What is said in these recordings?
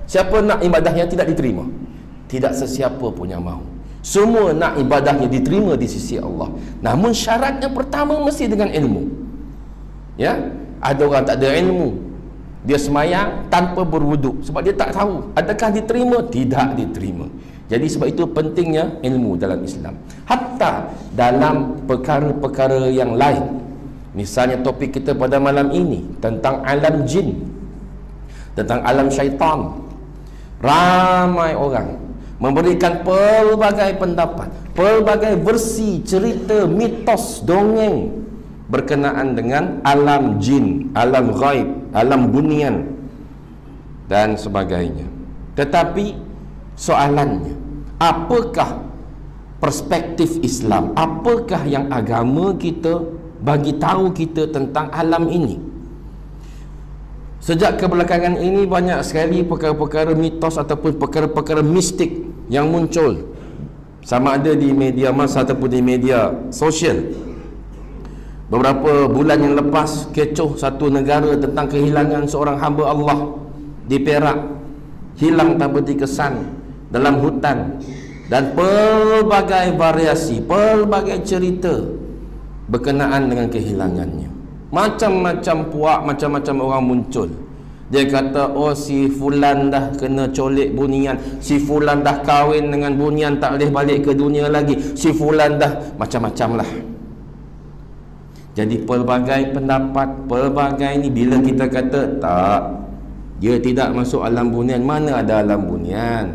Siapa nak ibadahnya tidak diterima? Tidak sesiapa pun yang mahu. Semua nak ibadahnya diterima di sisi Allah. Namun syaratnya pertama mesti dengan ilmu. Ya, ada orang tak ada ilmu, dia semayang tanpa berwuduk sebab dia tak tahu adakah diterima, tidak diterima. Jadi sebab itu pentingnya ilmu dalam Islam. Hatta dalam perkara-perkara yang lain. Misalnya topik kita pada malam ini tentang alam jin, tentang alam syaitan. Ramai orang memberikan pelbagai pendapat, pelbagai versi, cerita, mitos, dongeng berkenaan dengan alam jin, alam ghaib, alam bunian dan sebagainya. Tetapi soalannya, apakah perspektif Islam? Apakah yang agama kita bagi tahu kita tentang alam ini? Sejak kebelakangan ini banyak sekali perkara-perkara mitos ataupun perkara-perkara mistik yang muncul, sama ada di media massa ataupun di media sosial. Beberapa bulan yang lepas kecoh satu negara tentang kehilangan seorang hamba Allah di Perak, hilang tanpa dikesan dalam hutan, dan pelbagai variasi, pelbagai cerita berkenaan dengan kehilangannya. Macam-macam puak, macam-macam orang muncul. Dia kata, oh si fulan dah kena colik bunian, si fulan dah kahwin dengan bunian, tak boleh balik ke dunia lagi, si fulan dah macam-macam lah. Jadi pelbagai pendapat, pelbagai ni. Bila kita kata tak, dia tidak masuk alam bunian, mana ada alam bunian,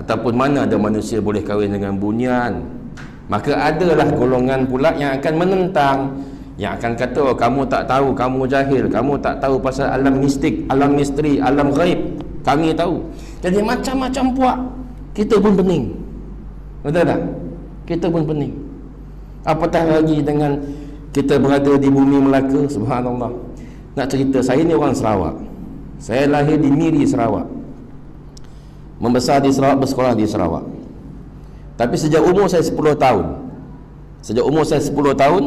ataupun mana ada manusia boleh kahwin dengan bunian, maka adalah golongan pula yang akan menentang, yang akan kata, oh, kamu tak tahu, kamu jahil, kamu tak tahu pasal alam mistik, alam misteri, alam ghaib, kami tahu. Jadi macam-macam puak. Kita pun pening, betul tak? Kita pun pening. Apatah lagi dengan kita berada di bumi Melaka. Subhanallah. Nak cerita, saya ni orang Sarawak. Saya lahir di Miri, Sarawak, membesar di Sarawak, bersekolah di Sarawak. Tapi sejak umur saya 10 tahun,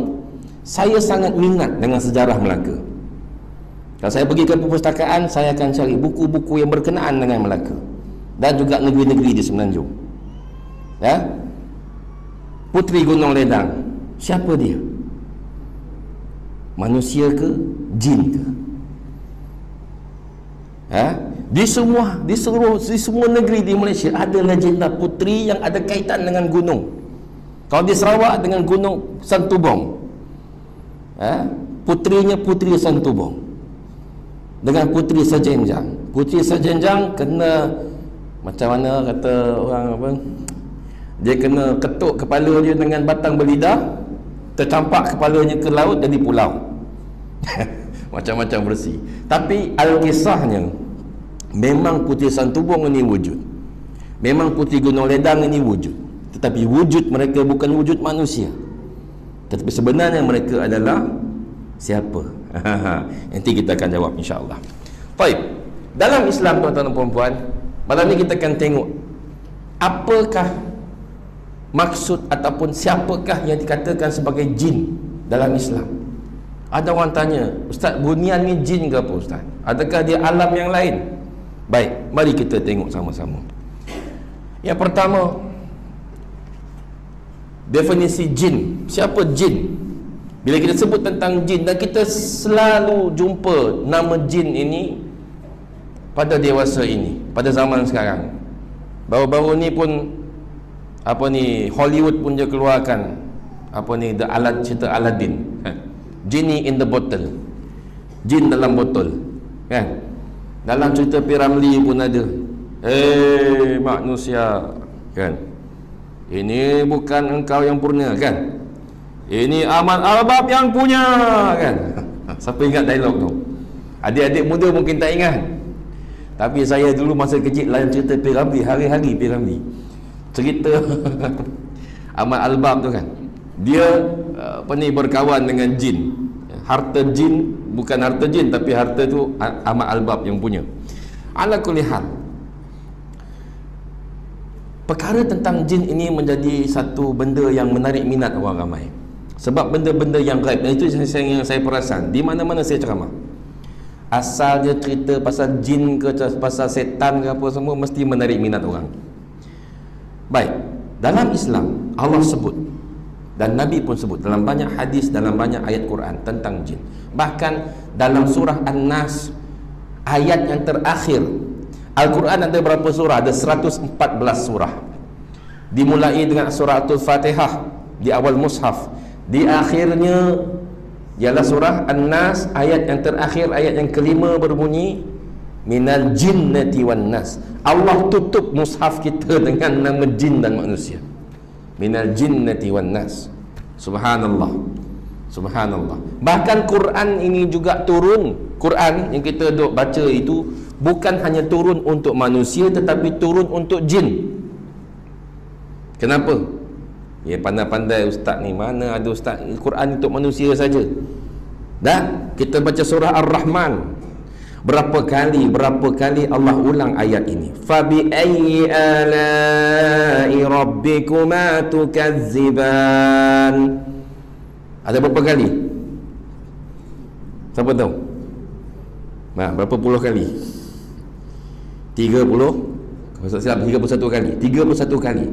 saya sangat minat dengan sejarah Melaka. Kalau saya pergi ke perpustakaan, saya akan cari buku-buku yang berkenaan dengan Melaka dan juga negeri-negeri di Semenanjung. Ya, Puteri Gunung Ledang, siapa dia? Manusia ke? Jin ke? Ya? Di semua negeri di Malaysia ada legenda puteri yang ada kaitan dengan gunung. Kalau di Sarawak dengan Gunung Santubong, puterinya Puteri Santubong dengan Puteri Sejenjang. Puteri Sejenjang kena, macam mana kata orang apa, dia kena ketuk kepala dia dengan batang belidah, tercampak kepalanya ke laut, jadi pulau. Macam-macam versi. Tapi al-kisahnya, memang Puteri Santubong ini wujud, memang Puteri Gunung Ledang ini wujud. Tetapi wujud mereka bukan wujud manusia, tetapi sebenarnya mereka adalah siapa? Nanti kita akan jawab insya-Allah. Baik, dalam Islam, tuan-tuan dan puan-puan, malam ni kita akan tengok apakah maksud ataupun siapakah yang dikatakan sebagai jin dalam Islam. Ada orang tanya, Ustaz, bunian ni jin ke apa Ustaz? Adakah dia alam yang lain? Baik, mari kita tengok sama-sama. Yang pertama, definisi jin. Siapa jin? Bila kita sebut tentang jin, dan kita selalu jumpa nama jin ini pada dewasa ini, pada zaman sekarang. Baru-baru ni pun Hollywood pun dia keluarkan cerita Aladdin, Genie in the Bottle, jin dalam botol, kan? Dalam cerita P.Ramlee pun ada, manusia, kan, ini bukan engkau yang purna, kan, ini Ahmad Albab yang punya, kan. Siapa ingat dialog tu? Adik-adik muda mungkin tak ingat, tapi saya dulu masa kecil lain cerita P.Ramlee, hari-hari P.Ramlee cerita Ahmad Albab tu, kan. Dia berkawan dengan jin, harta jin, bukan harta jin, tapi harta tu Ahmad Albab yang punya. Ala kulli hal, perkara tentang jin ini menjadi satu benda yang menarik minat orang ramai, sebab benda-benda yang gaib, dan itu yang saya perasan di mana-mana saya ceramah. asal dia cerita pasal jin ke pasal setan ke apa semua, mesti menarik minat orang. Baik, dalam Islam Allah sebut dan Nabi pun sebut dalam banyak hadis, dalam banyak ayat Quran tentang jin. Bahkan dalam surah An-Nas ayat yang terakhir, Al-Quran ada berapa surah? Ada 114 surah. Dimulai dengan suratul Fatihah di awal mushaf, di akhirnya ialah surah An-Nas, ayat yang terakhir, ayat yang kelima berbunyi minal jinnati wan nas. Allah tutup mushaf kita dengan nama jin dan manusia, minal jinnati wan nas. Subhanallah, subhanallah. Bahkan Quran ini juga turun, Quran yang kita duk baca itu bukan hanya turun untuk manusia tetapi turun untuk jin. Kenapa? Ya, pandai-pandai ustaz ni, mana ada ustaz Quran untuk manusia saja. Dah, kita baca surah Ar-Rahman. Berapa kali Allah ulang ayat ini. Fa bi ayyi ala'i rabbikuma tukazziban. Ada berapa kali? Siapa tahu? Nah, berapa puluh kali? 30? Kalau tak silap 31 kali. 31 kali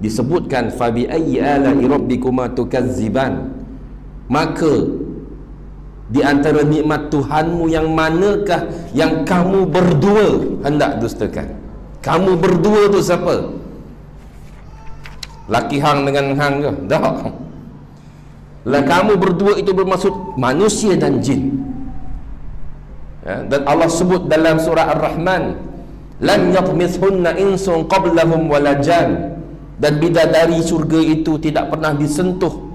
disebutkan fa bi ayyi ala'i rabbikuma tukazziban. Maka di antara nikmat Tuhanmu yang manakah yang kamu berdua hendak dustakan? Kamu berdua tu siapa? Laki hang dengan hang ke? Tak. Lah, kamu berdua itu bermaksud manusia dan jin. Ya, dan Allah sebut dalam surah Ar-Rahman, lan yatmithunna insun qablahum wala jan. Dan bidadari surga itu tidak pernah disentuh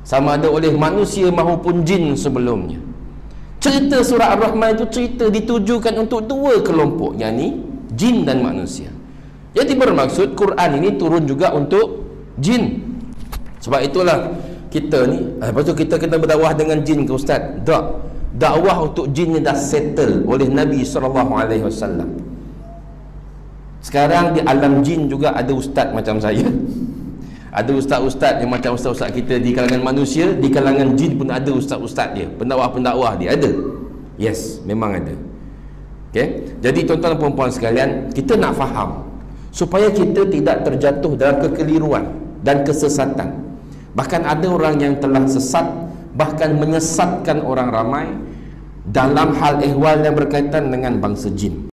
sama ada oleh manusia maupun jin sebelumnya. Cerita surah Ar-Rahman itu cerita ditujukan untuk dua kelompok, yakni jin dan manusia. Jadi bermaksud Quran ini turun juga untuk jin. Sebab itulah kita ni, lepas tu kita kena berdakwah dengan jin ke ustaz? Tak. Dakwah untuk jin ni dah settle oleh Nabi SAW. Sekarang di alam jin juga ada ustaz macam saya. Ada ustaz-ustaz yang macam ustaz-ustaz kita di kalangan manusia, di kalangan jin pun ada ustaz-ustaz dia, pendakwah-pendakwah dia ada. Yes, memang ada. Okay? Jadi tuan-tuan dan puan-puan sekalian, kita nak faham supaya kita tidak terjatuh dalam kekeliruan dan kesesatan. Bahkan ada orang yang telah sesat, bahkan menyesatkan orang ramai dalam hal ehwal yang berkaitan dengan bangsa jin.